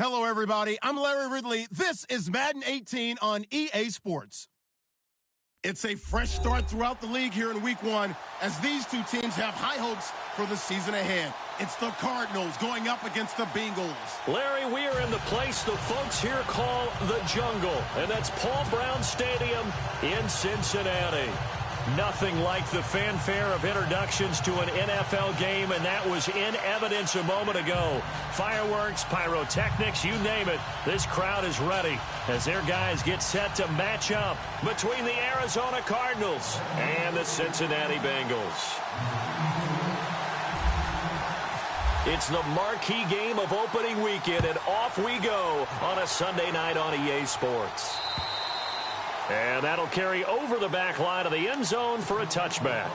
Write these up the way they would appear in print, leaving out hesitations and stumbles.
Hello, everybody. I'm Larry Ridley. This is Madden 18 on EA Sports. It's a fresh start throughout the league here in Week 1 as these two teams have high hopes for the season ahead. It's the Cardinals going up against the Bengals. Larry, we are in the place the folks here call the jungle, and that's Paul Brown Stadium in Cincinnati. Nothing like the fanfare of introductions to an NFL game, and that was in evidence a moment ago. Fireworks, pyrotechnics, you name it. This crowd is ready as their guys get set to match up between the Arizona Cardinals and the Cincinnati Bengals. It's the marquee game of opening weekend, and off we go on a Sunday night on EA Sports. And that'll carry over the back line of the end zone for a touchback.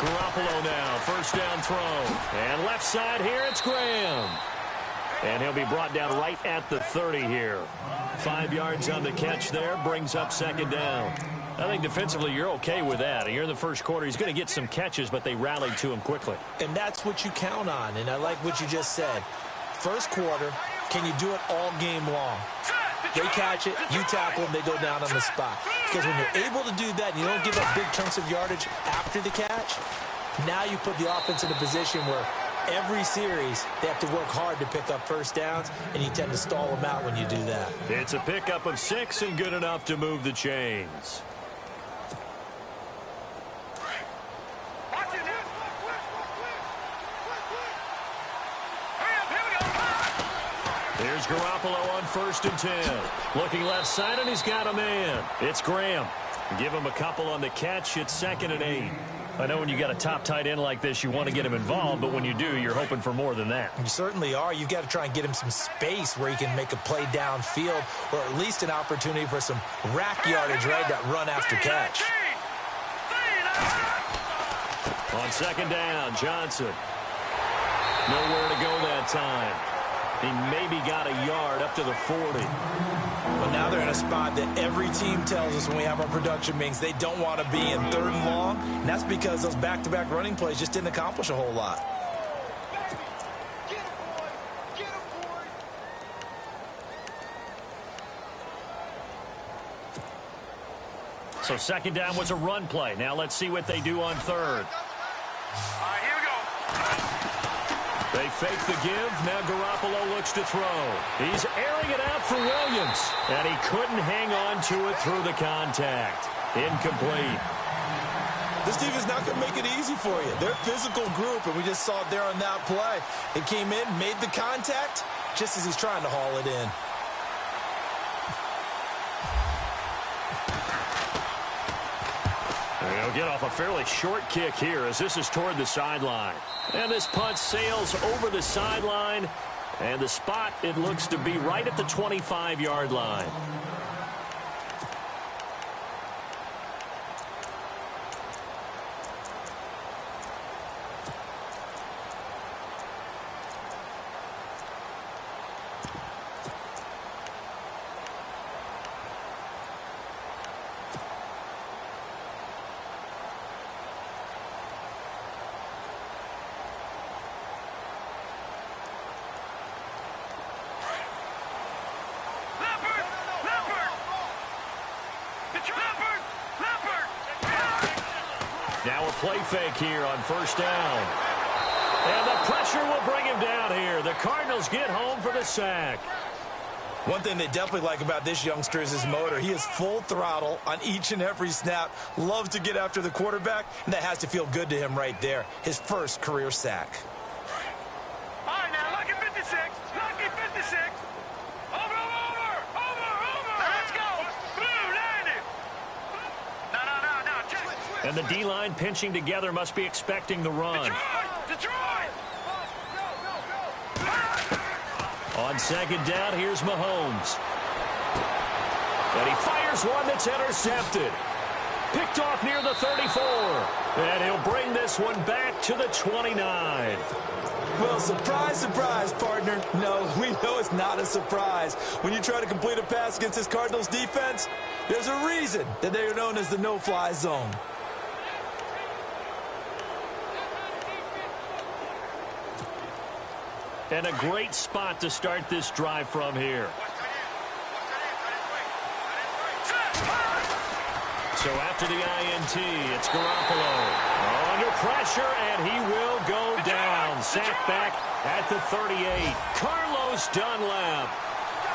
Garoppolo now, first down throw. And left side here, it's Graham. And he'll be brought down right at the 30 here. 5 yards on the catch there, brings up second down. I think defensively you're okay with that. Here in the first quarter, he's going to get some catches, but they rallied to him quickly. And that's what you count on, and I like what you just said. First quarter, can you do it all game long? They catch it, you tackle them, they go down on the spot. Because when you're able to do that and you don't give up big chunks of yardage after the catch, now you put the offense in a position where every series they have to work hard to pick up first downs, and you tend to stall them out when you do that. It's a pickup of 6 and good enough to move the chains. Here's Garoppolo on 1st and 10. Looking left side, and he's got a man. It's Graham. Give him a couple on the catch. It's 2nd and 8. I know when you got a top tight end like this, you want to get him involved, but when you do, you're hoping for more than that. You certainly are. You've got to try and get him some space where he can make a play downfield, or at least an opportunity for some rack yardage, right? That run after catch. On 2nd down, Johnson. Nowhere to go that time. He maybe got a yard up to the 40. Well, now they're in a spot that every team tells us when we have our production meetings they don't want to be in 3rd and long. And that's because those back-to-back running plays just didn't accomplish a whole lot. So 2nd down was a run play. Now let's see what they do on 3rd. Here we go. They fake the give. Now Garoppolo looks to throw. He's airing it out for Williams. And he couldn't hang on to it through the contact. Incomplete. This team is not going to make it easy for you. They're a physical group, and we just saw it there on that play. It came in, made the contact, just as he's trying to haul it in. He'll get off a fairly short kick here as this is toward the sideline. And this punt sails over the sideline. And the spot, it looks to be right at the 25-yard line. Now a play fake here on 1st down. And the pressure will bring him down here. The Cardinals get home for the sack. One thing they definitely like about this youngster is his motor. He is full throttle on each and every snap. Loves to get after the quarterback, and that has to feel good to him right there. His first career sack. All right, now, lucky 56. Lucky 56. Over. Let's go. Blue, 90. No. Check. And the D-line pinching together must be expecting the run. Detroit! On second down, here's Mahomes. And he fires one that's intercepted. Picked off near the 34. And he'll bring this one back to the 29. Well, surprise, surprise, partner. No, we know it's not a surprise. When you try to complete a pass against this Cardinals defense, there's a reason that they are known as the no-fly zone. And a great spot to start this drive from here. So after the INT, it's Garoppolo. Under pressure, and he will go down. Sacked back at the 38. Carlos Dunlap.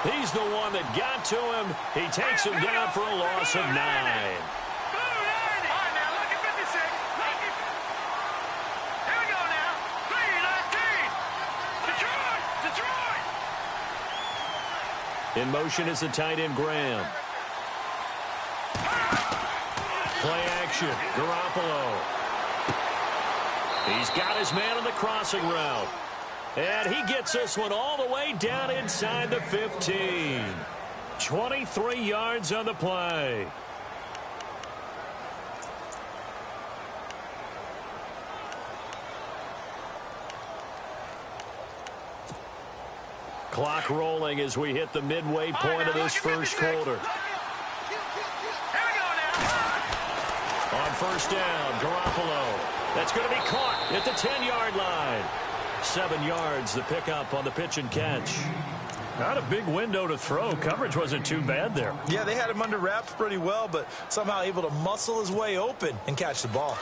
He's the one that got to him. He takes him down for a loss of 9. In motion is the tight end, Graham. Play action, Garoppolo. He's got his man on the crossing route. And he gets this one all the way down inside the 15. 23 yards on the play. Clock rolling as we hit the midway point of this first quarter. On first down, Garoppolo. That's going to be caught at the 10-yard line. 7 yards, the pickup on the pitch and catch. Not a big window to throw. Coverage wasn't too bad there. Yeah, they had him under wraps pretty well, but somehow able to muscle his way open and catch the ball.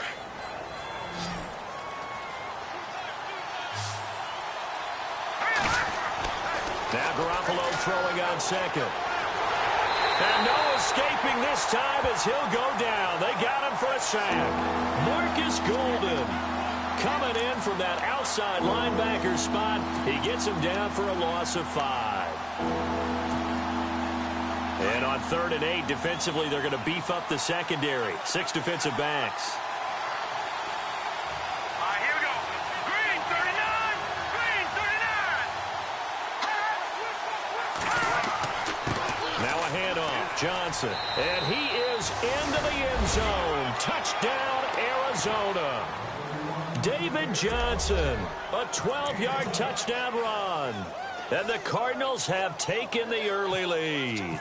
Now Garoppolo throwing on second. And no escaping this time as he'll go down. They got him for a sack. Marcus Golden coming in from that outside linebacker spot. He gets him down for a loss of 5. And on 3rd and 8, defensively, they're going to beef up the secondary. 6 defensive backs. Here we go. Green 39. Green 39. Now a handoff. Johnson. And he is into the end zone. Touchdown, Arizona. David Johnson, a 12-yard touchdown run. And the Cardinals have taken the early lead.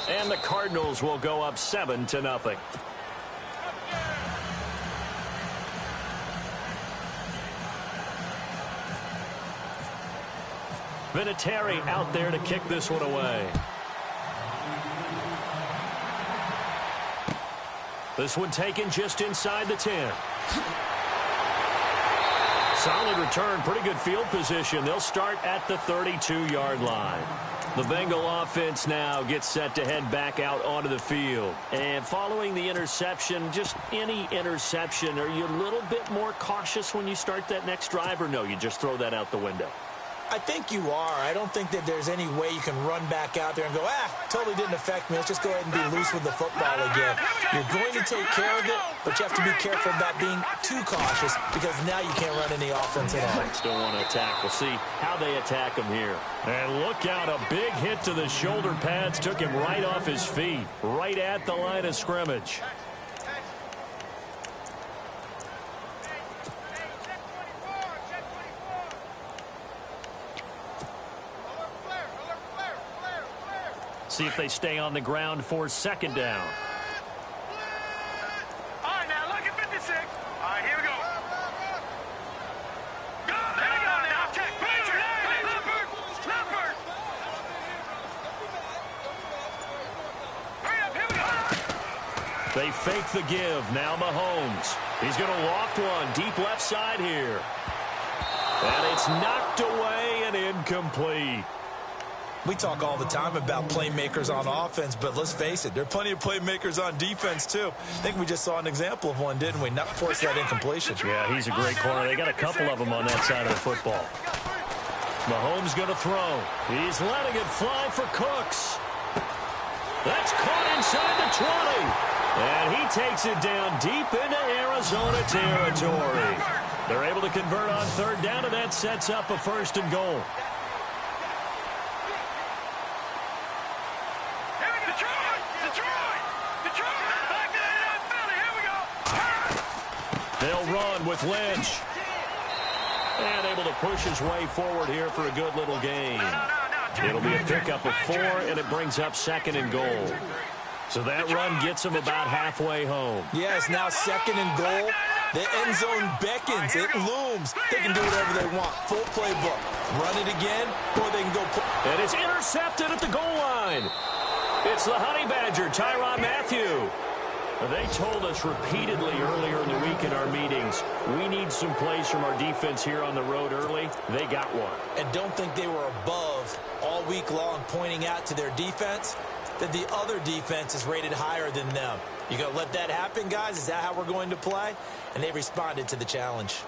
And the Cardinals will go up 7-0. Vinatieri out there to kick this one away. This one taken just inside the 10. Solid return, pretty good field position. They'll start at the 32-yard line. The Bengal offense now gets set to head back out onto the field. And following the interception, just any interception, are you a little bit more cautious when you start that next drive, or no, you just throw that out the window? I think you are. I don't think that there's any way you can run back out there and go, totally didn't affect me. Let's just go ahead and be loose with the football again. You're going to take care of it, but you have to be careful about being too cautious because now you can't run any offense at all. Still want to attack. We'll see how they attack him here. And look out, a big hit to the shoulder pads. Took him right off his feet, right at the line of scrimmage. See if they stay on the ground for 2nd down. All right, now look at 56. All right, here we go. There we go now. Check. Leopard. Hurry up, here we go. They fake the give. Now Mahomes. He's going to loft one deep left side here. And it's knocked away and incomplete. We talk all the time about playmakers on offense, but let's face it, there are plenty of playmakers on defense, too. I think we just saw an example of one, didn't we? Not force that incompletion. Yeah, he's a great corner. They got a couple of them on that side of the football. Mahomes going to throw. He's letting it fly for Cooks. That's caught inside the 20. And he takes it down deep into Arizona territory. They're able to convert on third down, and that sets up a 1st and goal. They'll run with Lynch. And able to push his way forward here for a good little gain. It'll be a pickup of 4, and it brings up 2nd and goal. So that run gets him about halfway home. Yes, now 2nd and goal. The end zone beckons. It looms. They can do whatever they want. Full playbook. Run it again, or they can go. And it's intercepted at the goal line. It's the Honey Badger, Tyrann Mathieu. They told us repeatedly earlier in the week in our meetings, we need some plays from our defense here on the road early. They got one. And don't think they were above all week long pointing out to their defense that the other defense is rated higher than them. You going to let that happen, guys? Is that how we're going to play? And they responded to the challenge.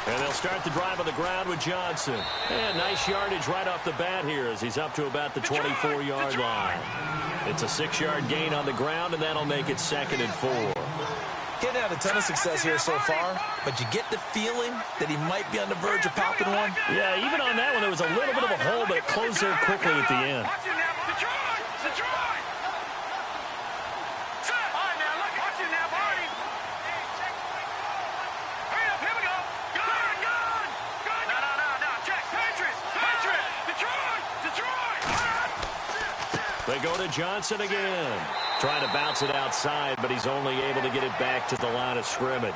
And they'll start the drive on the ground with Johnson. And nice yardage right off the bat here as he's up to about the 24-yard line. It's a 6-yard gain on the ground, and that'll make it 2nd and 4. Getting had a ton of success here so far, but you get the feeling that he might be on the verge of popping one. Yeah, even on that one, there was a little bit of a hole, but it closed there quickly at the end. They go to Johnson again. Trying to bounce it outside, but he's only able to get it back to the line of scrimmage.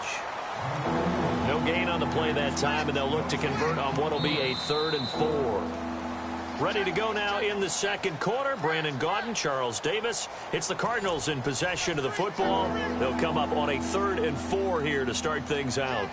No gain on the play that time, and they'll look to convert on what will be a 3rd and 4. Ready to go now in the 2nd quarter. Brandon Gaudin, Charles Davis. It's the Cardinals in possession of the football. They'll come up on a 3rd and 4 here to start things out.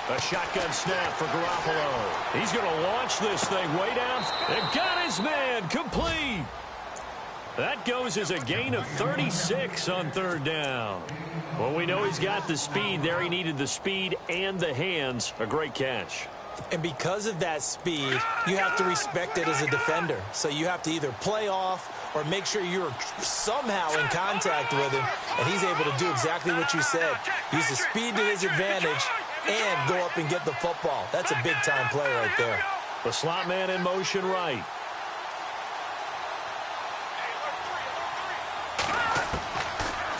A shotgun snap for Garoppolo. He's going to launch this thing way down. And got his man complete. That goes as a gain of 36 on 3rd down. Well, we know he's got the speed there. He needed the speed and the hands. A great catch. And because of that speed, you have to respect it as a defender. So you have to either play off or make sure you're somehow in contact with him. And he's able to do exactly what you said. Use the speed to his advantage and go up and get the football. That's a big-time play right there. The slot man in motion right.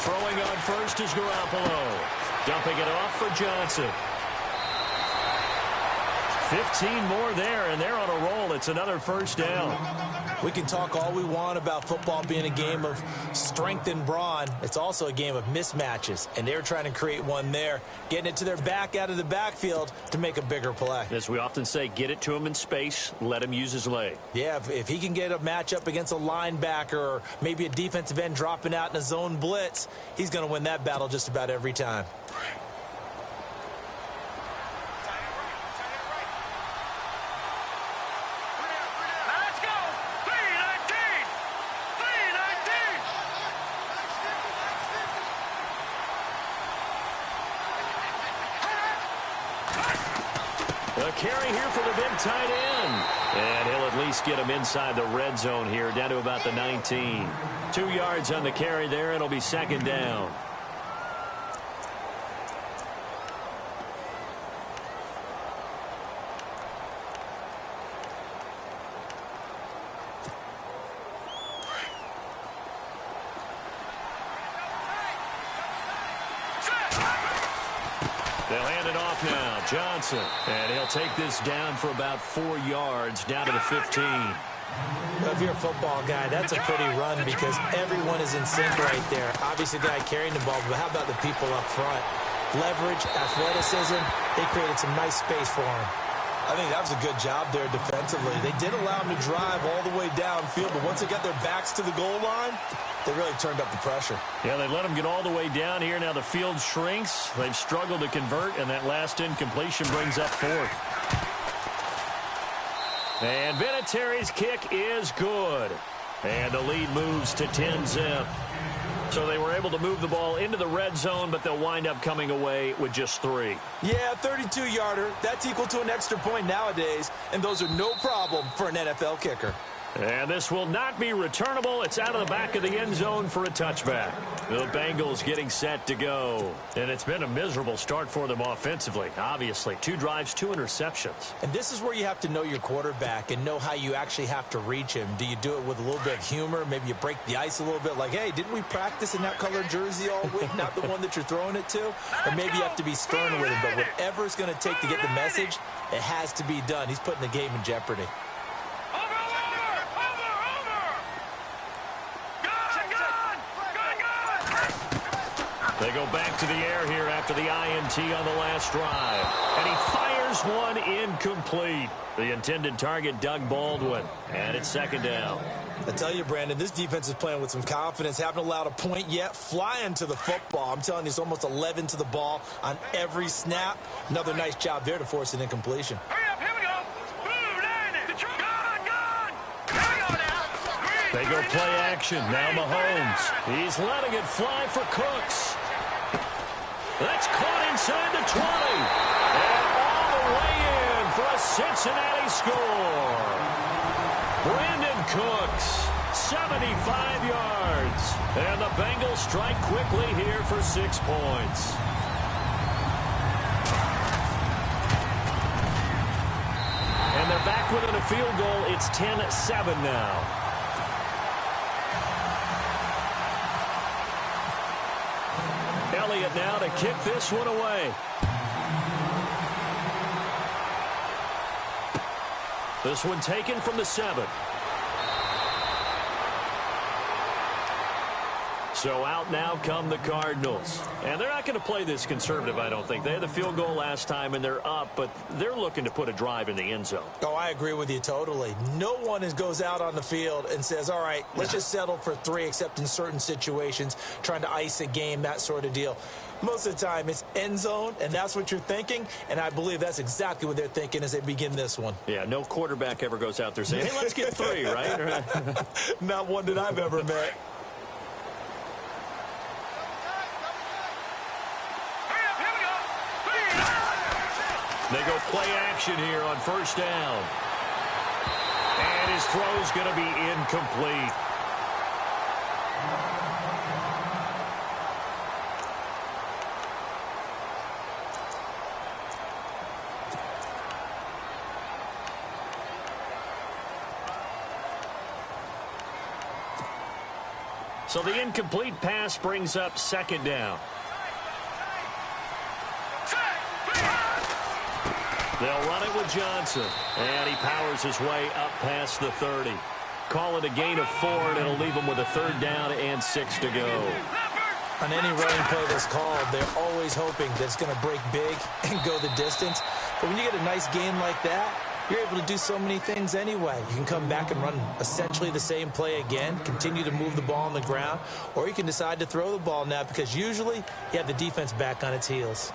Throwing on first is Garoppolo. Dumping it off for Johnson. 15 more there, and they're on a roll. It's another 1st down. We can talk all we want about football being a game of strength and brawn. It's also a game of mismatches, and they're trying to create one there, getting it to their back out of the backfield to make a bigger play. As we often say, get it to him in space, let him use his leg. Yeah, if he can get a matchup against a linebacker or maybe a defensive end dropping out in a zone blitz, he's going to win that battle just about every time. A carry here for the big tight end. And he'll at least get him inside the red zone here, down to about the 19. 2 yards on the carry there. It'll be 2nd down. They'll They'll hand it off now. Johnson. And he'll take this down for about 4 yards, down to the 15. Well, if you're a football guy, that's a pretty run because everyone is in sync right there. Obviously, the guy carrying the ball, but how about the people up front? Leverage, athleticism, they created some nice space for him. I think that was a good job there defensively. They did allow him to drive all the way downfield, but once they got their backs to the goal line, they really turned up the pressure. Yeah, they let him get all the way down here. Now the field shrinks. They've struggled to convert, and that last incompletion brings up 4th. And Vinatieri's kick is good. And the lead moves to 10-zip. So they were able to move the ball into the red zone, but they'll wind up coming away with just 3. Yeah, 32-yarder. That's equal to an extra point nowadays, and those are no problem for an NFL kicker. And this will not be returnable. It's out of the back of the end zone for a touchback. The Bengals getting set to go. And it's been a miserable start for them offensively, obviously. 2 drives, 2 interceptions. And this is where you have to know your quarterback and know how you actually have to reach him. Do you do it with a little bit of humor? Maybe you break the ice a little bit like, hey, didn't we practice in that colored jersey all week? Not the one that you're throwing it to? Or maybe you have to be stern with him. But whatever it's going to take to get the message, it has to be done. He's putting the game in jeopardy. They go back to the air here after the INT on the last drive. And he fires one incomplete. The intended target, Doug Baldwin. And it's 2nd down. I tell you, Brandon, this defense is playing with some confidence. Haven't allowed a point yet. Flying to the football. I'm telling you, it's almost 11 to the ball on every snap. Another nice job there to force an incompletion. Hurry up, here we go. Blue line it. Gone. Here we go now. They go play action. Now Mahomes. He's letting it fly for Cooks. That's caught inside the 20. And all the way in for a Cincinnati score. Brandon Cooks, 75 yards. And the Bengals strike quickly here for 6 points. And they're back within a field goal. It's 10-7 now. Elliott now to kick this one away. This one taken from the 7. So out now come the Cardinals. And they're not going to play this conservative, I don't think. They had the field goal last time, and they're up, but they're looking to put a drive in the end zone. Oh, I agree with you totally. No one goes out on the field and says, all right, let's just settle for 3, except in certain situations, trying to ice a game, that sort of deal. Most of the time, it's end zone, and that's what you're thinking, and I believe that's exactly what they're thinking as they begin this one. Yeah, no quarterback ever goes out there saying, hey, let's get 3, right? Not one that I've ever met. They go play action here on 1st down. And his throw's going to be incomplete. So the incomplete pass brings up 2nd down. They'll run it with Johnson. And he powers his way up past the 30. Call it a gain of 4, and it'll leave him with a 3rd down and 6 to go. On any running play that's called, they're always hoping that it's going to break big and go the distance. But when you get a nice gain like that, you're able to do so many things anyway. You can come back and run essentially the same play again, continue to move the ball on the ground, or you can decide to throw the ball now because usually you have the defense back on its heels.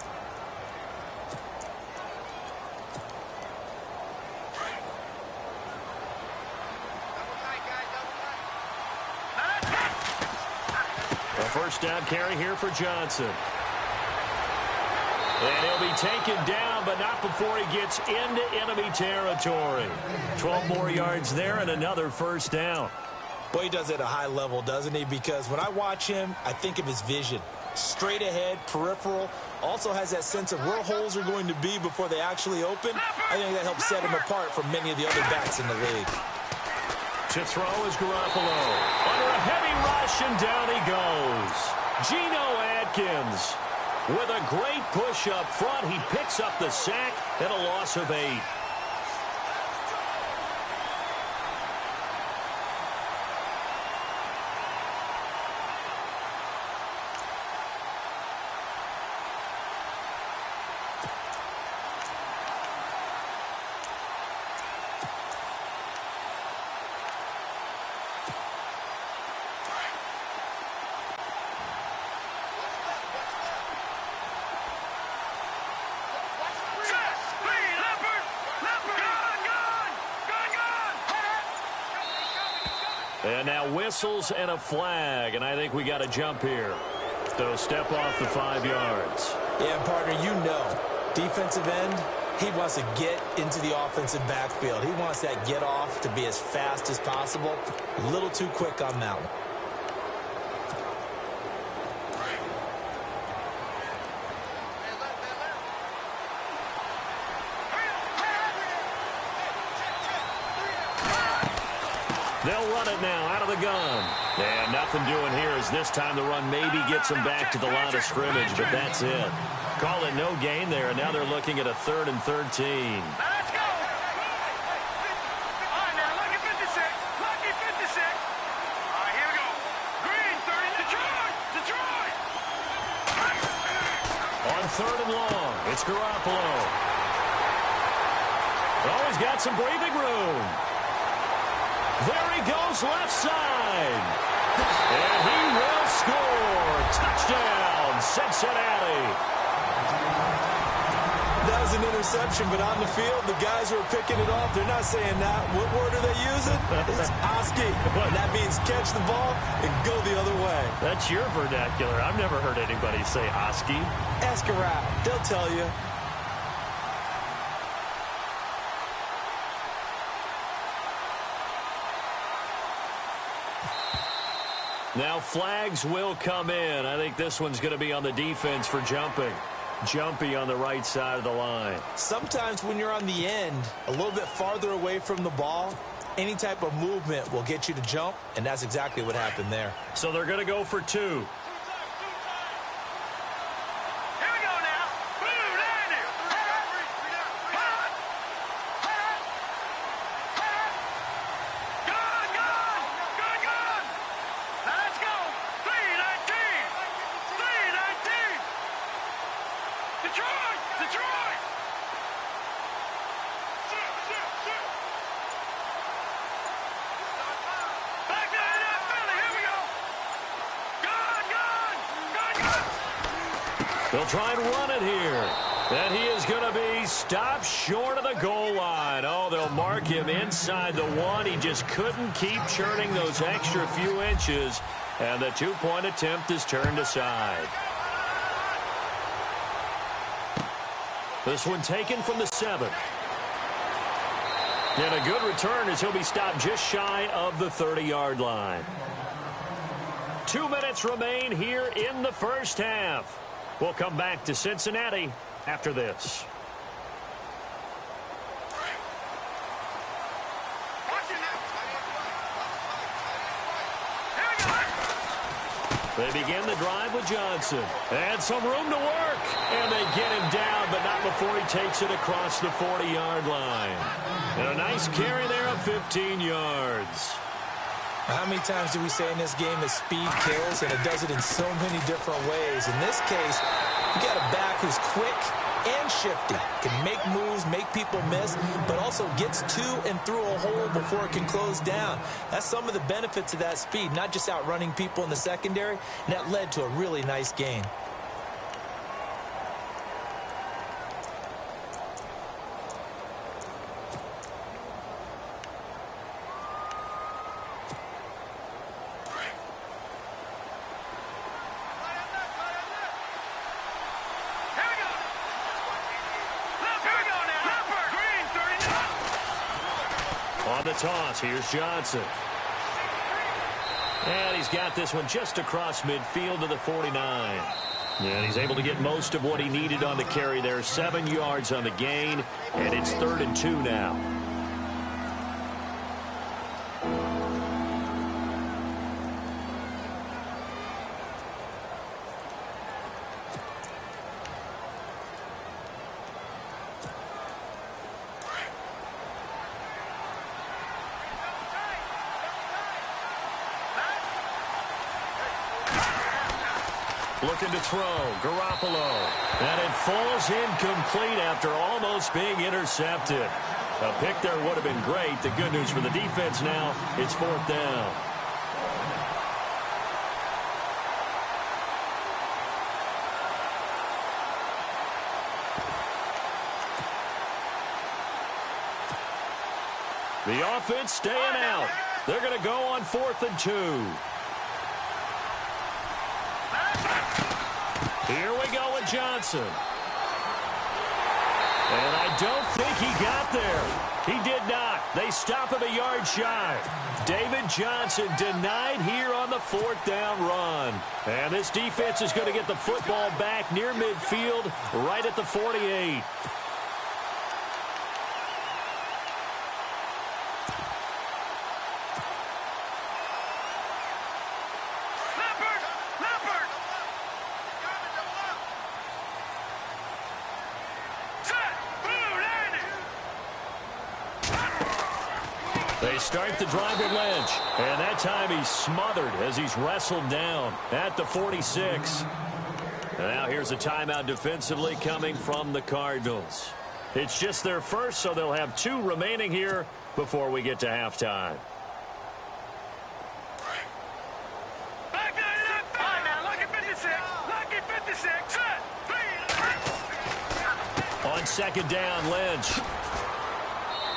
A 1st down carry here for Johnson. And he'll be taken down, but not before he gets into enemy territory. 12 more yards there and another 1st down. Boy, he does it at a high level, doesn't he? Because when I watch him, I think of his vision. Straight ahead, peripheral, also has that sense of where holes are going to be before they actually open. I think that helps set him apart from many of the other backs in the league. To throw is Garoppolo. Under a heavy rush, and down he goes. Geno Atkins. With a great push up front, he picks up the sack and a loss of 8. And now whistles and a flag, and I think we got a jump here. So step off the 5 yards. Yeah, partner, you know, defensive end, he wants to get into the offensive backfield. He wants that get off to be as fast as possible. A little too quick on that one. They'll run it now out of the gun. And nothing doing here as this time the run maybe gets them back to the line of scrimmage, but that's it. Call it no gain there, and now they're looking at a 3rd and 13. Let's go. All right, now, lucky 56. Lucky 56. All right, here we go. Green, 30. Detroit. Detroit. On 3rd and long, it's Garoppolo. Oh, he's got some breathing room. There he goes left side. And he will score. Touchdown, Cincinnati. That was an interception, but on the field, the guys who are picking it off, they're not saying that. What word are they using? It's Oski. And that means catch the ball and go the other way. That's your vernacular. I've never heard anybody say Oski. Ask around. They'll tell you. Now flags will come in. I think this one's going to be on the defense for jumping. Jumpy on the right side of the line. Sometimes when you're on the end, a little bit farther away from the ball, any type of movement will get you to jump, and that's exactly what happened there. So they're going to go for 2. They'll try and run it here. And he is going to be stopped short of the goal line. Oh, they'll mark him inside the 1. He just couldn't keep churning those extra few inches. And the 2-point attempt is turned aside. This one taken from the 7. And a good return as he'll be stopped just shy of the 30-yard line. 2 minutes remain here in the first half. We'll come back to Cincinnati after this. They begin the drive with Johnson. And some room to work. And they get him down, but not before he takes it across the 40-yard line. And a nice carry there of 15 yards. How many times do we say in this game that speed kills, and it does it in so many different ways? In this case, you got a back who's quick and shifty, can make moves, make people miss, but also gets to and through a hole before it can close down. That's some of the benefits of that speed, not just outrunning people in the secondary, and that led to a really nice gain. On the toss, here's Johnson. And he's got this one just across midfield to the 49. And he's able to get most of what he needed on the carry there. 7 yards on the gain, and it's 3rd and 2 now. Looking to throw. Garoppolo. And it falls incomplete after almost being intercepted. A pick there would have been great. The good news for the defense now, it's 4th down. The offense staying out. They're going to go on 4th and 2. Here we go with Johnson. And I don't think he got there. He did not. They stop him a yard shy. David Johnson denied here on the 4th down run. And this defense is going to get the football back near midfield, right at the 48. They start the drive with Lynch. And that time he's smothered as he's wrestled down at the 46. And now here's a timeout defensively coming from the Cardinals. It's just their first, so they'll have 2 remaining here before we get to halftime. On 2nd down, Lynch.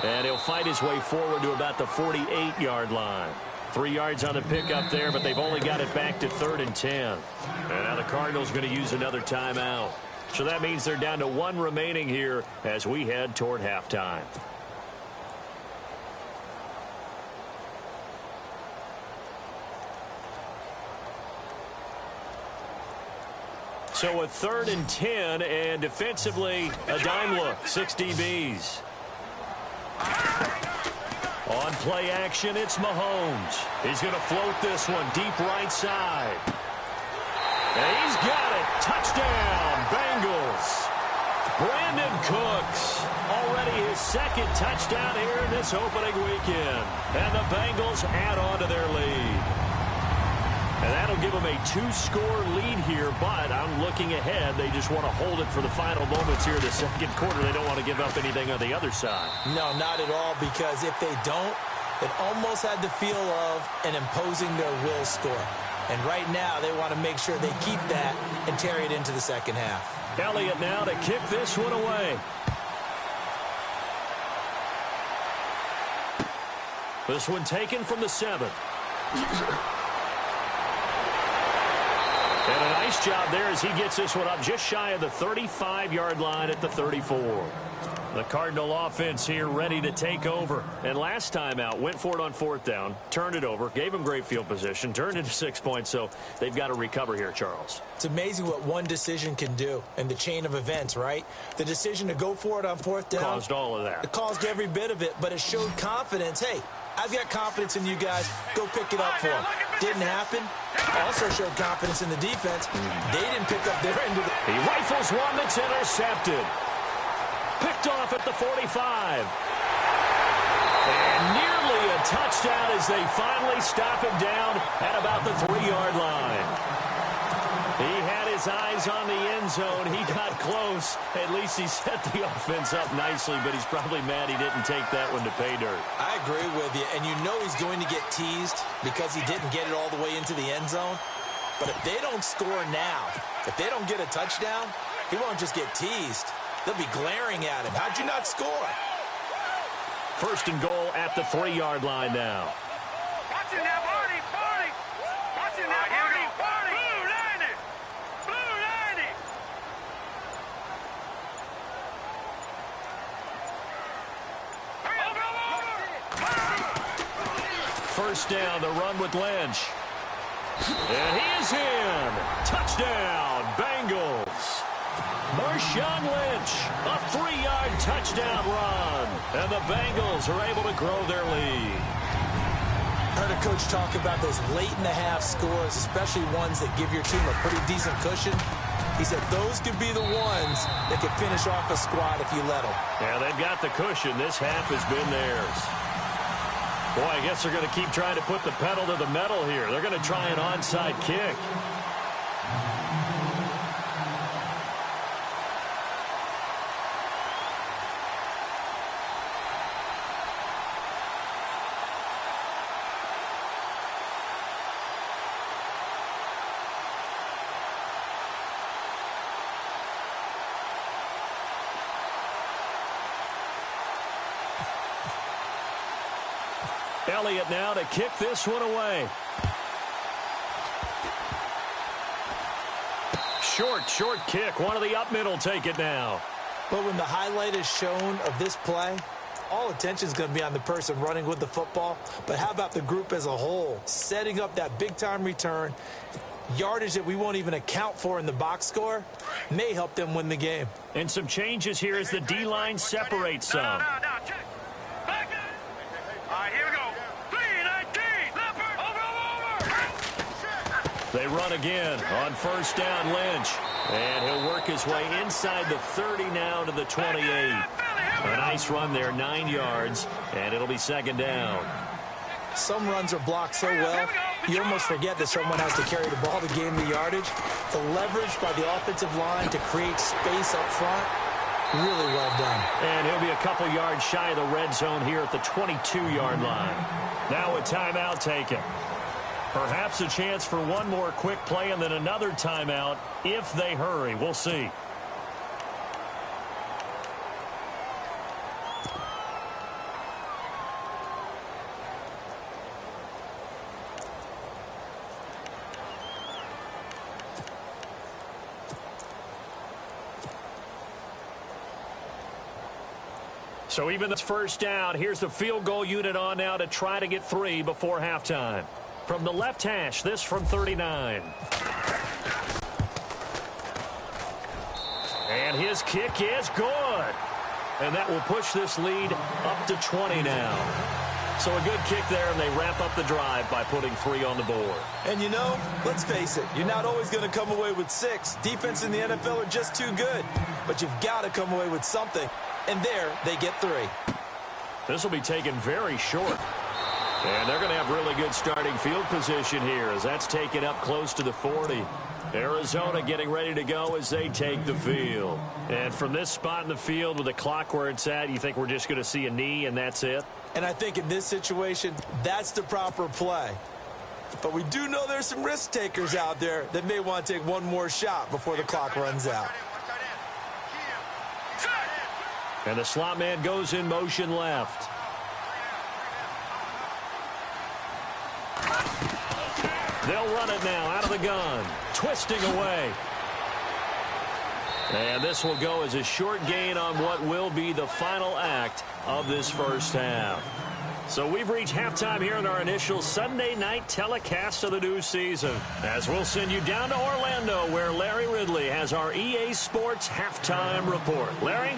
And he'll fight his way forward to about the 48-yard line. 3 yards on the pickup there, but they've only got it back to 3rd and 10. And now the Cardinals going to use another timeout. So that means they're down to 1 remaining here as we head toward halftime. So a 3rd and 10, and defensively, a dime look, 6 DBs. On play action, it's Mahomes. He's going to float this one deep right side. And he's got it. Touchdown, Bengals. Brandon Cooks, already his 2nd touchdown here in this opening weekend. And the Bengals add on to their lead. And that'll give them a 2-score lead here, but I'm looking ahead. They just want to hold it for the final moments here in the 2nd quarter. They don't want to give up anything on the other side. No, not at all, because if they don't, it almost had the feel of an imposing their will score. And right now, they want to make sure they keep that and carry it into the 2nd half. Elliott now to kick this one away. This one taken from the 7. And a nice job there as he gets this one up just shy of the 35-yard line at the 34. The Cardinal offense here ready to take over. And last time out, went for it on 4th down, turned it over, gave him great field position, turned into 6 points, so they've got to recover here, Charles. It's amazing what one decision can do in the chain of events, right? The decision to go for it on 4th down. Caused all of that. It caused every bit of it, but it showed confidence. Hey, I've got confidence in you guys. Go pick it up for them. Didn't happen. Also showed confidence in the defense. They didn't pick up their end of it. He rifles one that's intercepted. Picked off at the 45. And nearly a touchdown as they finally stop him down at about the 3-yard line. He had his eyes on the end zone. He got close. At least he set the offense up nicely, but he's probably mad he didn't take that one to pay dirt. I agree with you, and you know he's going to get teased because he didn't get it all the way into the end zone. But if they don't score now, if they don't get a touchdown, he won't just get teased. They'll be glaring at him. How'd you not score? 1st and goal at the 3-yard line now. Watch it now, Barney, Barney. Watch it now, Barney, Barney. Blue 90. First down, the run with Lynch. And he is in. Touchdown, Bengals. Marshawn Lynch, a 3-yard touchdown run. And the Bengals are able to grow their lead. Heard a coach talk about those late-in-the-half scores, especially ones that give your team a pretty decent cushion. He said those could be the ones that could finish off a squad if you let them. Yeah, they've got the cushion. This half has been theirs. Boy, I guess they're going to keep trying to put the pedal to the metal here. They're going to try an onside kick. Elliott now to kick this one away. Short kick. One of the up middle take it now. But when the highlight is shown of this play, all attention is going to be on the person running with the football. But how about the group as a whole? Setting up that big-time return, yardage that we won't even account for in the box score, may help them win the game. And some changes here as the D-line separates some. No, check. Back it. All right, here we go. 3-19. Leopard. Over. They run again on first down, Lynch. And he'll work his way inside the 30 now to the 28. A nice run there, 9 yards, and it'll be second down. Some runs are blocked so well, you almost forget that someone has to carry the ball to gain the yardage. The leverage by the offensive line to create space up front, really well done. And he'll be a couple yards shy of the red zone here at the 22-yard line. Now a timeout taken. Perhaps a chance for one more quick play and then another timeout if they hurry. We'll see. So even this first down, here's the field goal unit on now to try to get 3 before halftime. From the left hash, this from 39. And his kick is good. And that will push this lead up to 20 now. So a good kick there, and they wrap up the drive by putting 3 on the board. And you know, let's face it, you're not always going to come away with 6. Defense in the NFL are just too good. But you've got to come away with something. And there, they get 3. This will be taken very short. And they're going to have really good starting field position here as that's taken up close to the 40. Arizona getting ready to go as they take the field. And from this spot in the field with the clock where it's at, you think we're just going to see a knee and that's it? And I think in this situation, that's the proper play. But we do know there's some risk takers out there that may want to take one more shot before the clock runs out. And the slot man goes in motion left. They'll run it now out of the gun. Twisting away. And this will go as a short gain on what will be the final act of this first half. So we've reached halftime here in our initial Sunday night telecast of the new season. As we'll send you down to Orlando where Larry Ridley has our EA Sports halftime report. Larry?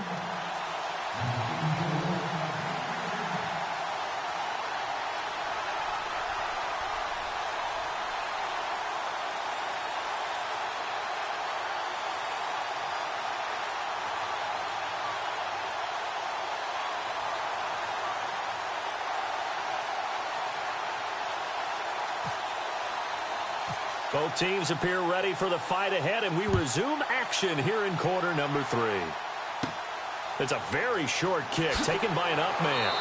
Both teams appear ready for the fight ahead, and we resume action here in quarter number 3. It's a very short kick taken by an up man.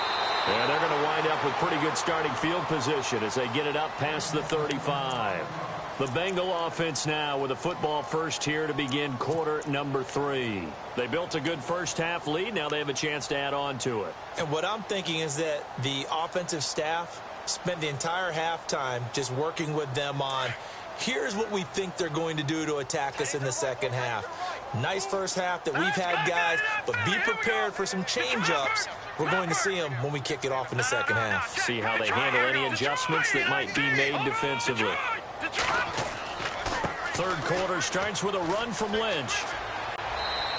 And they're going to wind up with pretty good starting field position as they get it up past the 35. The Bengal offense now with a football first here to begin quarter number 3. They built a good first half lead. Now they have a chance to add on to it. And what I'm thinking is that the offensive staff spent the entire halftime just working with them on here's what we think they're going to do to attack us in the second half. Nice first half that we've had, guys, but be prepared for some change-ups. We're going to see them when we kick it off in the second half. See how they handle any adjustments that might be made defensively. Third quarter starts with a run from Lynch.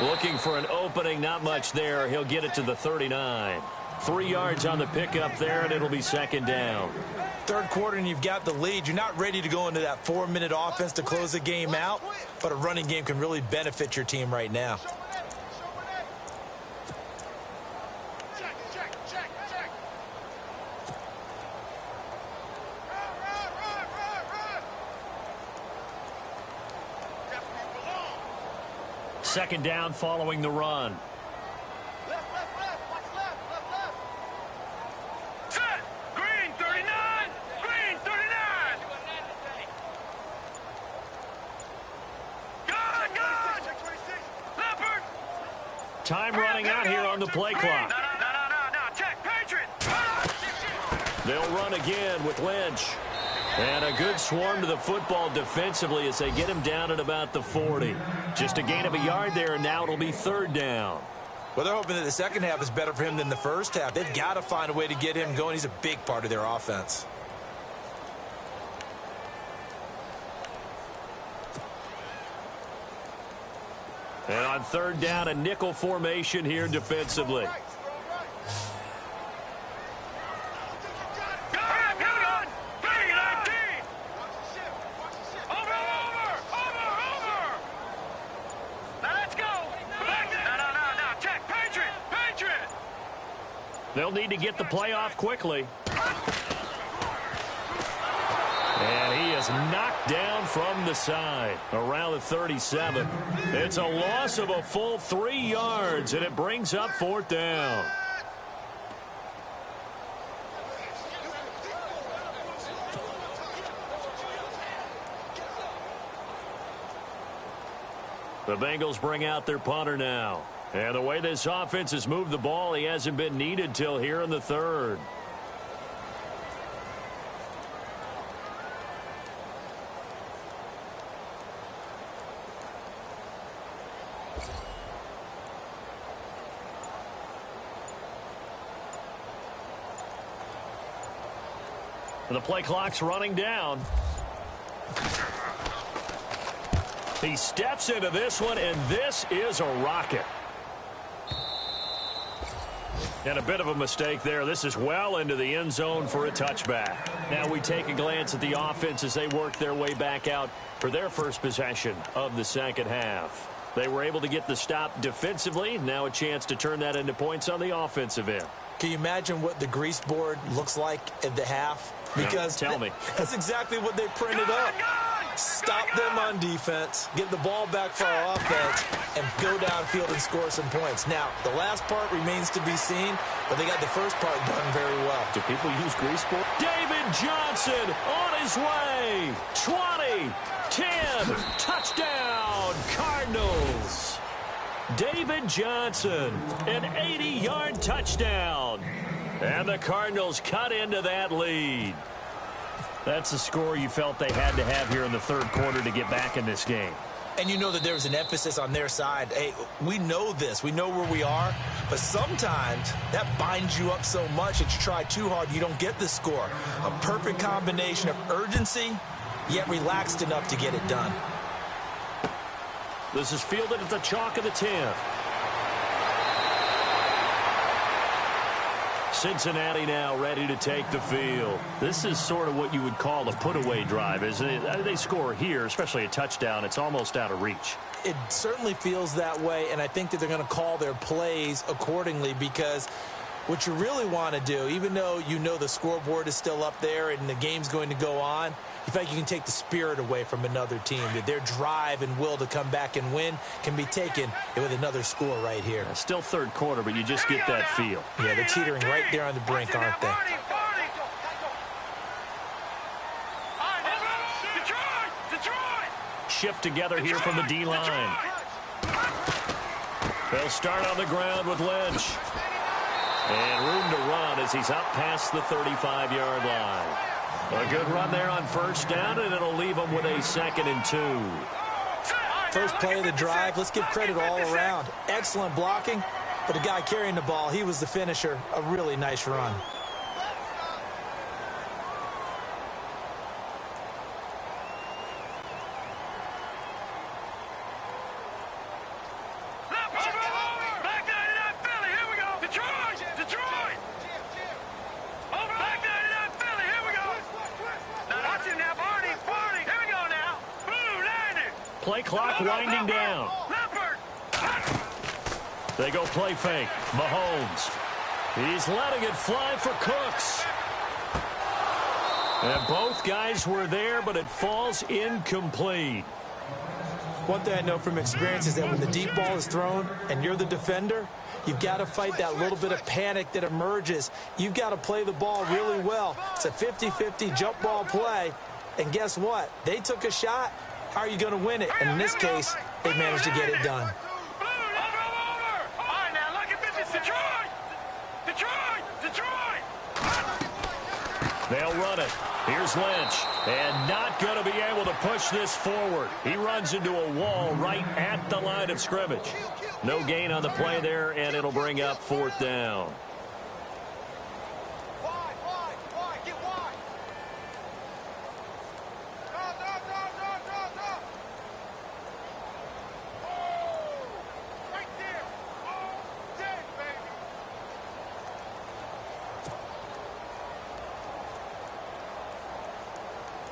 Looking for an opening, not much there. He'll get it to the 39. 3 yards on the pickup there, and it'll be second down. Third quarter, and you've got the lead. You're not ready to go into that 4-minute offense to close the game out, but a running game can really benefit your team right now. Second down following the run. Time running out here on the play clock. No, check, Patriot. They'll run again with Lynch. And a good swarm to the football defensively as they get him down at about the 40. Just a gain of a yard there, and now it'll be 3rd down. Well, they're hoping that the second half is better for him than the first half. They've got to find a way to get him going. He's a big part of their offense. And on 3rd down, a nickel formation here defensively. They'll need to get the play off quickly. And he is knocked down from the side around the 37. It's a loss of a full 3 yards, and it brings up 4th down. The Bengals bring out their punter now. And the way this offense has moved the ball, he hasn't been needed till here in the 3rd. The play clock's running down. He steps into this one, and this is a rocket. And a bit of a mistake there. This is well into the end zone for a touchback. Now we take a glance at the offense as they work their way back out for their first possession of the second half. They were able to get the stop defensively. Now a chance to turn that into points on the offensive end. Can you imagine what the grease board looks like at the half? Because tell me. That's exactly what they printed up. Stop them on defense, get the ball back for our offense, and go downfield and score some points. Now, the last part remains to be seen, but they got the first part done very well. Do people use grease board? David Johnson on his way. 20, 10, touchdown, Cardinals. David Johnson, an 80-yard touchdown. And the Cardinals cut into that lead. That's the score you felt they had to have here in the 3rd quarter to get back in this game. And you know that there's an emphasis on their side. Hey, we know this. We know where we are. But sometimes that binds you up so much that you try too hard, you don't get the score. A perfect combination of urgency, yet relaxed enough to get it done. This is fielded at the chalk of the 10. Cincinnati now ready to take the field. This is sort of what you would call a put-away drive, isn't it? They score here, especially a touchdown. It's almost out of reach. It certainly feels that way, and I think that they're going to call their plays accordingly because what you really want to do, even though you know the scoreboard is still up there and the game's going to go on, you think you can take the spirit away from another team. That their drive and will to come back and win can be taken with another score right here. Still 3rd quarter, but you just get that feel. Yeah, they're teetering right there on the brink, aren't they? Shift together here from the D-line. They'll start on the ground with Lynch. And room to run as he's up past the 35-yard line. A good run there on 1st down, and it'll leave him with a 2nd and 2. First play of the drive, let's give credit all around. Excellent blocking, but the guy carrying the ball, he was the finisher. A really nice run. Play clock winding down. They go play fake. Mahomes. He's letting it fly for Cooks. And both guys were there, but it falls incomplete. One thing I know from experience is that when the deep ball is thrown and you're the defender, you've got to fight that little bit of panic that emerges. You've got to play the ball really well. It's a 50-50 jump ball play. And guess what? They took a shot. How are you going to win it? And in this case, they managed to get it done. They'll run it. Here's Lynch. And not going to be able to push this forward. He runs into a wall right at the line of scrimmage. No gain on the play there, and it'll bring up 4th down.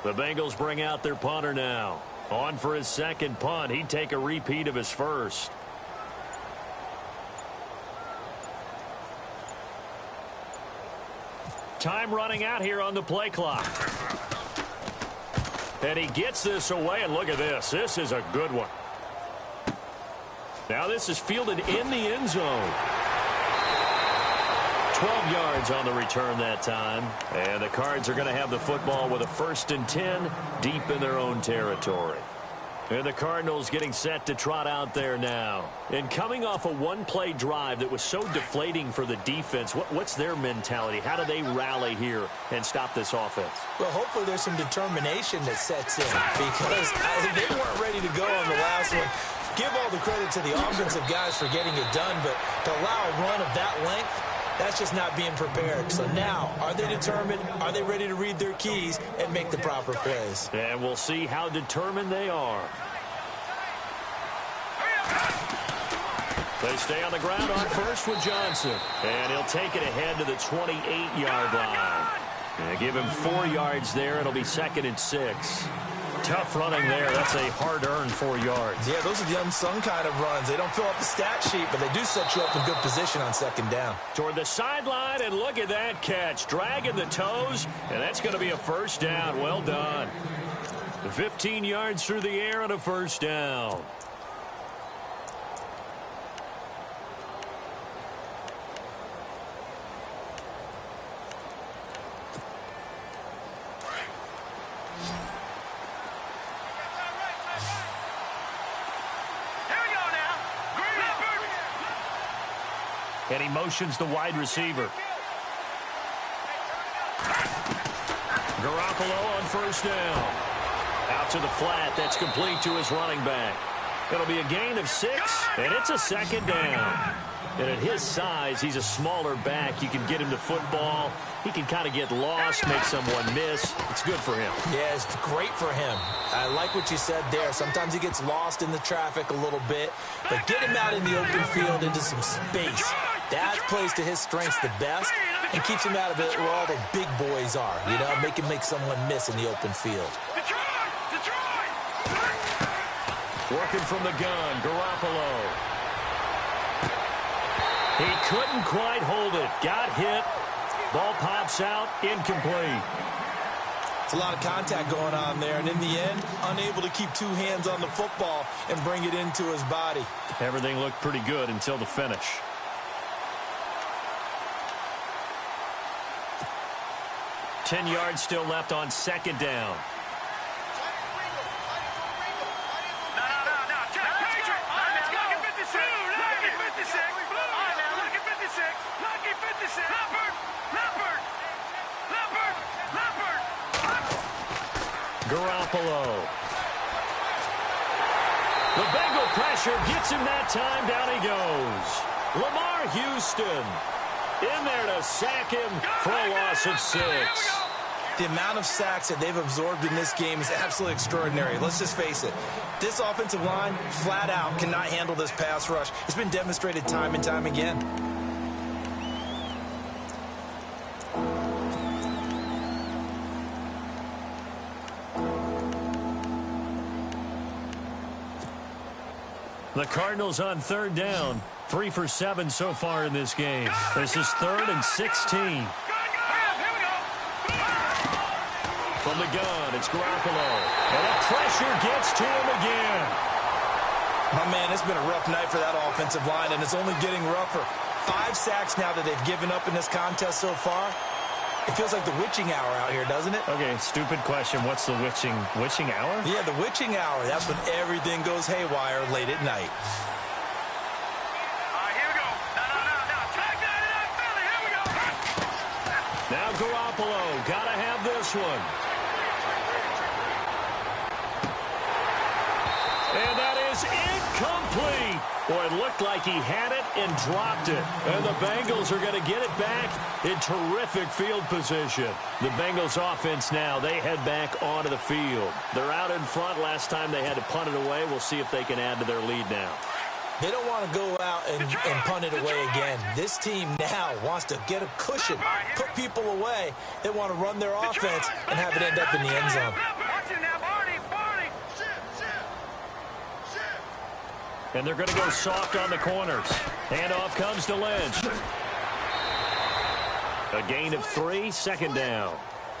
The Bengals bring out their punter now. On for his second punt. He'd take a repeat of his first. Time running out here on the play clock. And he gets this away, and look at this. This is a good one. Now this is fielded in the end zone. 12 yards on the return that time. And the Cards are going to have the football with a 1st and 10 deep in their own territory. And the Cardinals getting set to trot out there now. And coming off a one-play drive that was so deflating for the defense, what's their mentality? How do they rally here and stop this offense? Well, hopefully there's some determination that sets in because they weren't ready to go on the last one. Give all the credit to the offensive guys for getting it done, but to allow a run of that length, that's just not being prepared. So now, are they determined? Are they ready to read their keys and make the proper plays? And we'll see how determined they are. They stay on the ground on first with Johnson. And he'll take it ahead to the 28-yard line. And give him 4 yards there. It'll be 2nd and 6. Tough running there. That's a hard-earned 4 yards. Yeah, those are the unsung kind of runs. They don't fill up the stat sheet, but they do set you up in good position on 2nd down. Toward the sideline, and look at that catch. Dragging the toes, and that's going to be a 1st down. Well done. 15 yards through the air and a 1st down. And he motions the wide receiver. Garoppolo on 1st down. Out to the flat. That's complete to his running back. It'll be a gain of 6, and it's a 2nd down. And at his size, he's a smaller back. You can get him the football. He can kind of get lost, make someone miss. It's good for him. Yeah, it's great for him. I like what you said there. Sometimes he gets lost in the traffic a little bit, but get him out in the open field into some space. That plays to his strengths the best and keeps him out of it where all the big boys are. You know, make him make someone miss in the open field. Working from the gun, Garoppolo. He couldn't quite hold it. Got hit. Ball pops out. Incomplete. It's a lot of contact going on there, and in the end, unable to keep 2 hands on the football and bring it into his body. Everything looked pretty good until the finish. Ten yards still left on 2nd down. Garoppolo. The Bengal pressure gets him that time. Down he goes. Lamar Houston in there to sack him for a loss of 6. The amount of sacks that they've absorbed in this game is absolutely extraordinary. Let's just face it. This offensive line, flat out, cannot handle this pass rush. It's been demonstrated time and time again. The Cardinals on 3rd down. 3 for 7 so far in this game. This is 3rd and 16. From the gun, it's Garoppolo. And the pressure gets to him again. My man, it's been a rough night for that offensive line, and it's only getting rougher. 5 sacks now that they've given up in this contest so far. It feels like the witching hour out here, doesn't it? Okay, stupid question. What's the witching hour? Yeah, the witching hour. That's when everything goes haywire late at night. Here we go. No. Check that out, Philly. Here we go. Now Garoppolo, got to have this one. And that is incomplete. Boy, it looked like he had it and dropped it. And the Bengals are going to get it back in terrific field position. The Bengals offense now, they head back onto the field. They're out in front. Last time they had to punt it away. We'll see if they can add to their lead now. They don't want to go out and punt it away again. This team now wants to get a cushion, put people away. They want to run their offense and have it end up in the end zone. And they're going to go soft on the corners. Handoff comes to Lynch. A gain of 3, second down.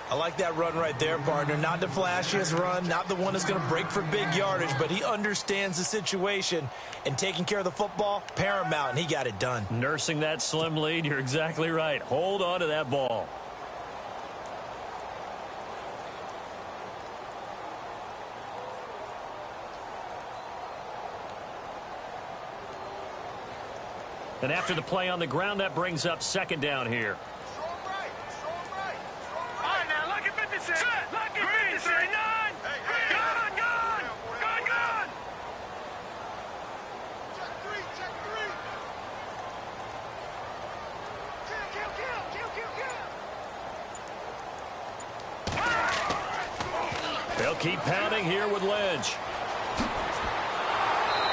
I like that run right there, partner. Not the flashiest run, not the one that's going to break for big yardage, but he understands the situation, and taking care of the football, paramount, and he got it done. Nursing that slim lead, you're exactly right. Hold on to that ball. And after the play on the ground, that brings up second down here. They'll keep pounding here with Lynch.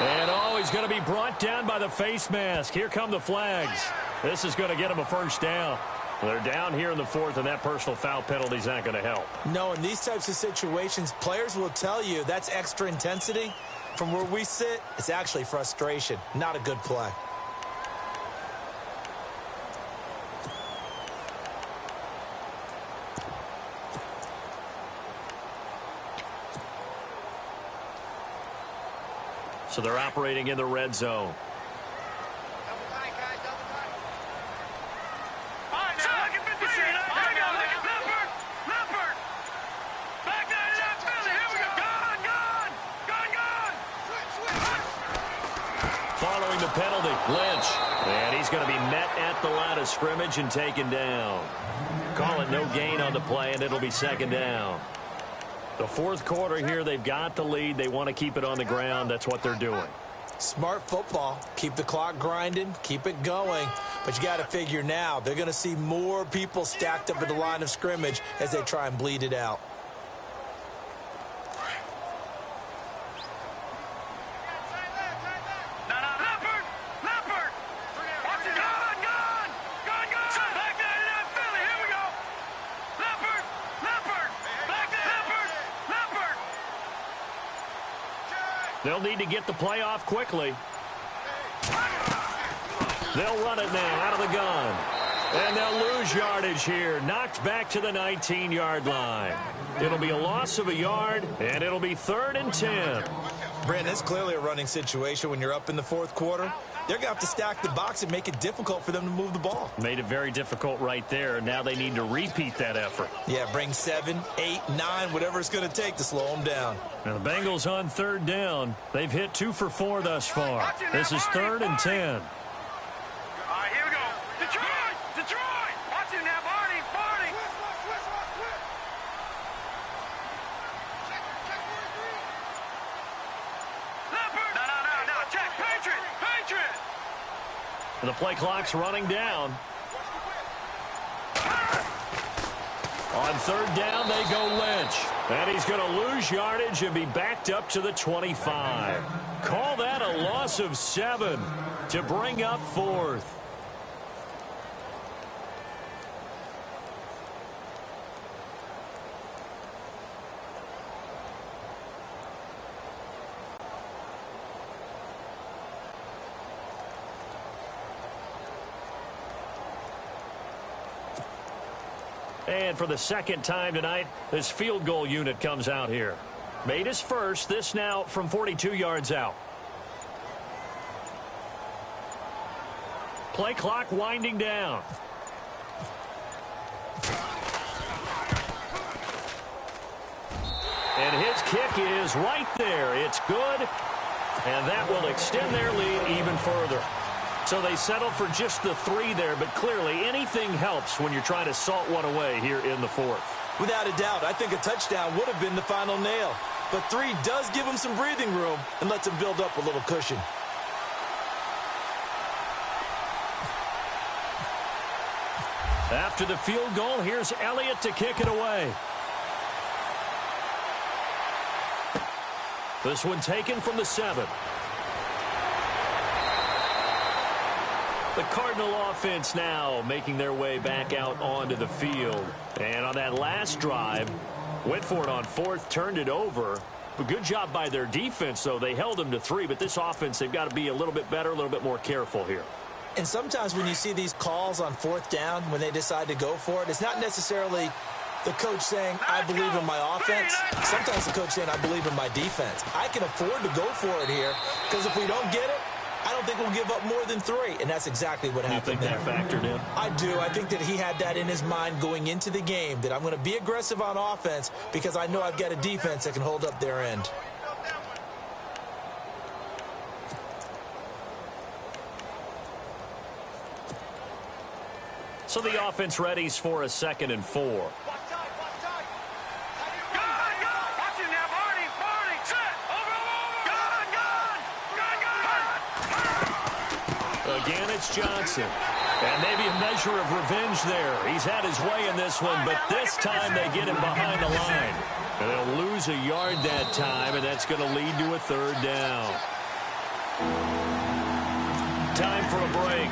And he's going to be brought down by the face mask. Here come the flags. This is going to get him a first down. They're down here in the fourth, and that personal foul penalty is not going to help. No, in these types of situations, players will tell you that's extra intensity. From where we sit, it's actually frustration. Not a good play. So they're operating in the red zone. Following the penalty, Lynch. And he's going to be met at the line of scrimmage and taken down. Call it no gain on the play, and it'll be second down. The fourth quarter here, they've got the lead. They want to keep it on the ground. That's what they're doing. Smart football. Keep the clock grinding. Keep it going. But you got to figure now, they're going to see more people stacked up at the line of scrimmage as they try and bleed it out. They'll need to get the play off quickly. They'll run it now out of the gun. And they'll lose yardage here. Knocked back to the 19-yard line. It'll be a loss of a yard, and it'll be 3rd and 10. Brandon, it's clearly a running situation when you're up in the fourth quarter. They're going to have to stack the box and make it difficult for them to move the ball. Made it very difficult right there. Now they need to repeat that effort. Yeah, bring 7, 8, 9, whatever it's going to take to slow them down. Now the Bengals on 3rd down. They've hit 2 for 4 thus far. This is 3rd and 10. All right, here we go. Detroit! Detroit! Watch him now, Barney! Barney! No. Check. Patriot! Patriot! And the play clock's running down. On 3rd down, they go Lynch. And he's going to lose yardage and be backed up to the 25. Call that a loss of 7 to bring up 4th. And for the second time tonight, this field goal unit comes out here. Made his first, this now from 42 yards out. Play clock winding down. And his kick is right there. It's good. And that will extend their lead even further. So they settled for just the 3 there, but clearly anything helps when you're trying to salt one away here in the 4th. Without a doubt, I think a touchdown would have been the final nail. But 3 does give them some breathing room and lets them build up a little cushion. After the field goal, here's Elliott to kick it away. This one taken from the 7. The Cardinal offense now making their way back out onto the field. And on that last drive, went for it on 4th, turned it over. But good job by their defense, though. They held them to 3, but this offense, they've got to be a little bit better, a little bit more careful here. And sometimes when you see these calls on 4th down, when they decide to go for it, it's not necessarily the coach saying, I believe in my offense. Sometimes the coach saying, I believe in my defense. I can afford to go for it here because if we don't get it, I don't think we'll give up more than 3, and that's exactly what happened there. You think that factored in? I do. I think that he had that in his mind going into the game, that I'm going to be aggressive on offense because I know I've got a defense that can hold up their end. So the offense readies for a 2nd and 4. Again, it's Johnson. And maybe a measure of revenge there. He's had his way in this one, but this time they get him behind the line. And they'll lose a yard that time, and that's going to lead to a 3rd down. Time for a break.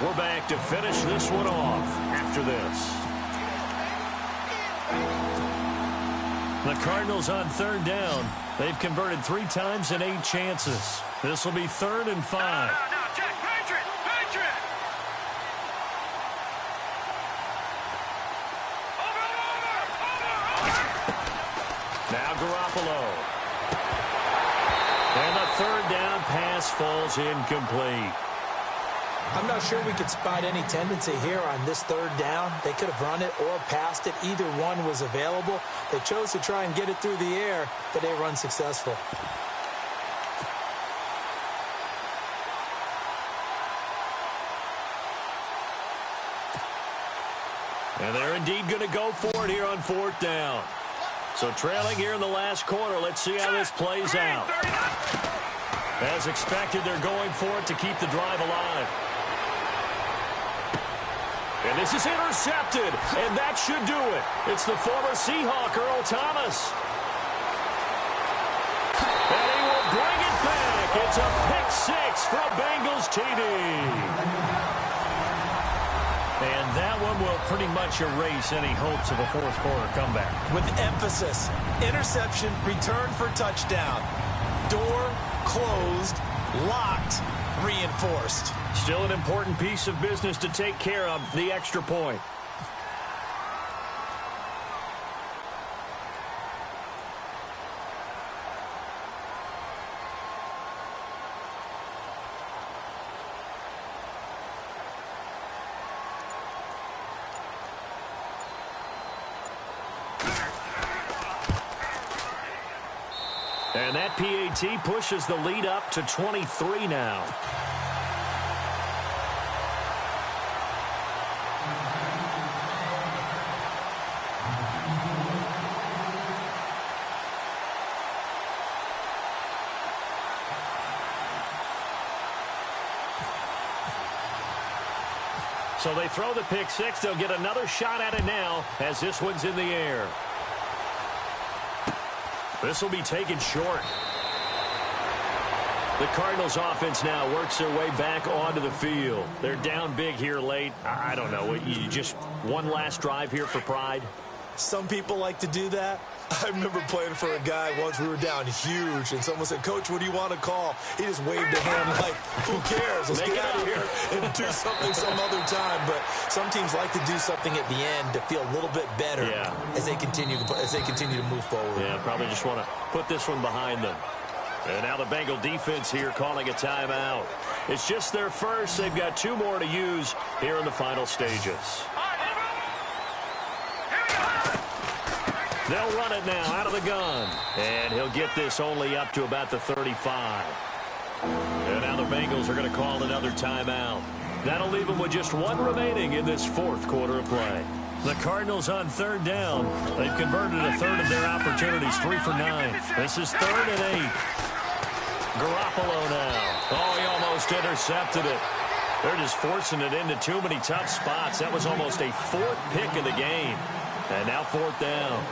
We're back to finish this one off after this. The Cardinals on 3rd down. They've converted 3 times in 8 chances. This will be 3rd and 5. Now Garoppolo. And the 3rd down pass falls incomplete. I'm not sure we could spot any tendency here on this 3rd down. They could have run it or passed it. Either one was available. They chose to try and get it through the air, but they were unsuccessful. And they're indeed going to go for it here on 4th down. So trailing here in the last quarter, let's see how this plays out. As expected, they're going for it to keep the drive alive. And this is intercepted, and that should do it. It's the former Seahawk, Earl Thomas. And he will bring it back. It's a pick 6 for a Bengals TD. And that one will pretty much erase any hopes of a 4th quarter comeback. With emphasis, interception, return for touchdown. Door closed, locked, reinforced. Still an important piece of business to take care of, the extra point. And that PAT pushes the lead up to 23 now. So they throw the pick 6. They'll get another shot at it now as this one's in the air. This will be taken short. The Cardinals offense now works their way back onto the field. They're down big here late. I don't know. You just one last drive here for pride? Some people like to do that. I remember playing for a guy once. We were down huge, and someone said, Coach, what do you want to call? He just waved a hand like, who cares? Let's get out of here and do something some other time. But some teams like to do something at the end to feel a little bit better as they continue to move forward. Yeah, probably just want to put this one behind them. And now the Bengal defense here calling a timeout. It's just their first. They've got 2 more to use here in the final stages. They'll run it now out of the gun. And he'll get this only up to about the 35. And now the Bengals are going to call another timeout. That'll leave them with just one remaining in this fourth quarter of play. The Cardinals on third down. They've converted a third of their opportunities, 3 for 9. This is 3rd and 8. Garoppolo now. Oh, he almost intercepted it. They're just forcing it into too many tough spots. That was almost a 4th pick of the game. And now 4th down.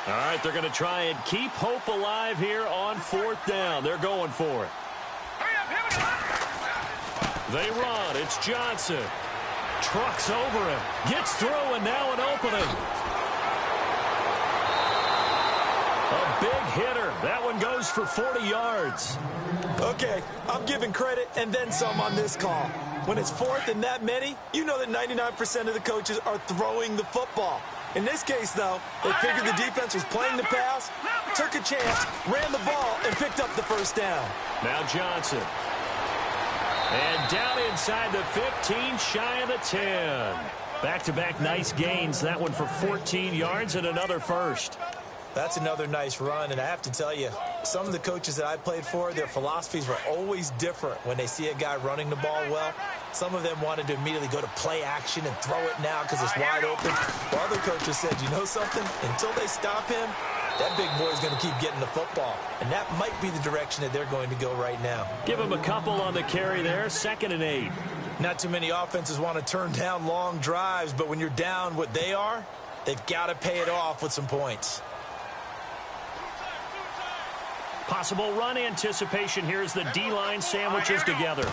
All right, they're going to try and keep hope alive here on 4th down. They're going for it. They run. It's Johnson. Trucks over him. Gets through, and now an opening. A big hitter. That one goes for 40 yards. Okay, I'm giving credit and then some on this call. When it's 4th and that many, you know that 99% of the coaches are throwing the football. In this case, though, they figured the defense was playing the pass, took a chance, ran the ball, and picked up the first down. Now Johnson. And down inside the 15, shy of the 10. Back-to-back nice gains. That one for 14 yards and another first. That's another nice run, and I have to tell you, some of the coaches that I played for, their philosophies were always different when they see a guy running the ball well. Some of them wanted to immediately go to play action and throw it now because it's wide open. While other coaches said, you know something? Until they stop him, that big boy's going to keep getting the football. And that might be the direction that they're going to go right now. Give him a couple on the carry there, 2nd and 8. Not too many offenses want to turn down long drives, but when you're down what they are, they've got to pay it off with some points. Possible run anticipation here as the D-line sandwiches together.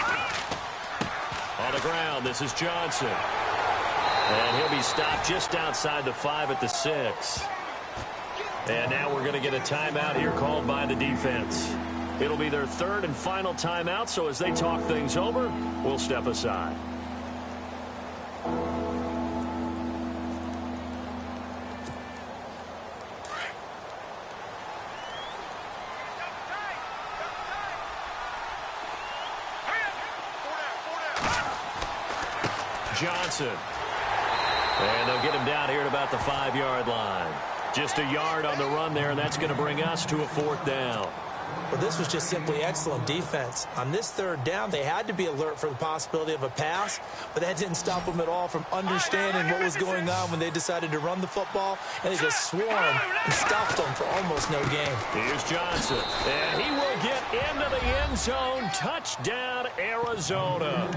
On the ground, this is Johnson. And he'll be stopped just outside the 5 at the 6. And now we're going to get a timeout here called by the defense. It'll be their 3rd and final timeout, so as they talk things over, we'll step aside. Johnson. And they'll get him down here at about the 5-yard line. Just a yard on the run there, and that's going to bring us to a 4th down. Well, this was just simply excellent defense. On this 3rd down, they had to be alert for the possibility of a pass, but that didn't stop them at all from understanding what was going on when they decided to run the football, and they just swarmed and stopped them for almost no gain. Here's Johnson, and he will get into the end zone. Touchdown, Arizona.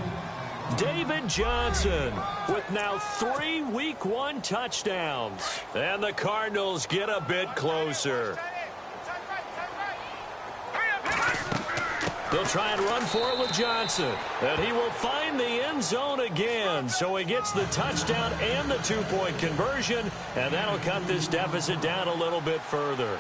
David Johnson with now 3 Week 1 touchdowns. And the Cardinals get a bit closer. They'll try and run for it with Johnson. And he will find the end zone again. So he gets the touchdown and the 2-point conversion. And that'll cut this deficit down a little bit further.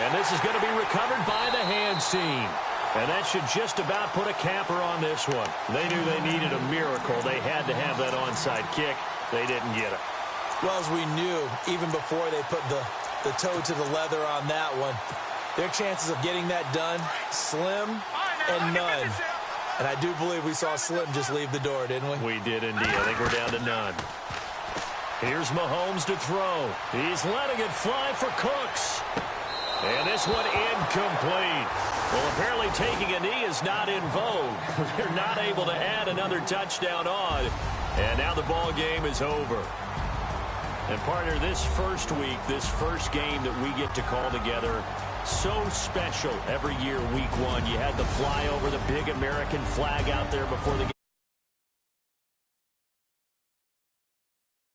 And this is going to be recovered by the hands team. And that should just about put a capper on this one. They knew they needed a miracle. They had to have that onside kick. They didn't get it. Well, as we knew, even before they put the toe to the leather on that one, their chances of getting that done, slim and none. And I do believe we saw Slim just leave the door, didn't we? We did indeed. I think we're down to none. Here's Mahomes to throw. He's letting it fly for Cooks. And this one incomplete. Well, apparently taking a knee is not in vogue. They're not able to add another touchdown on. And now the ball game is over. And partner, this first week, this first game that we get to call together, so special every year, week 1. You had the fly over the big American flag out there before the game.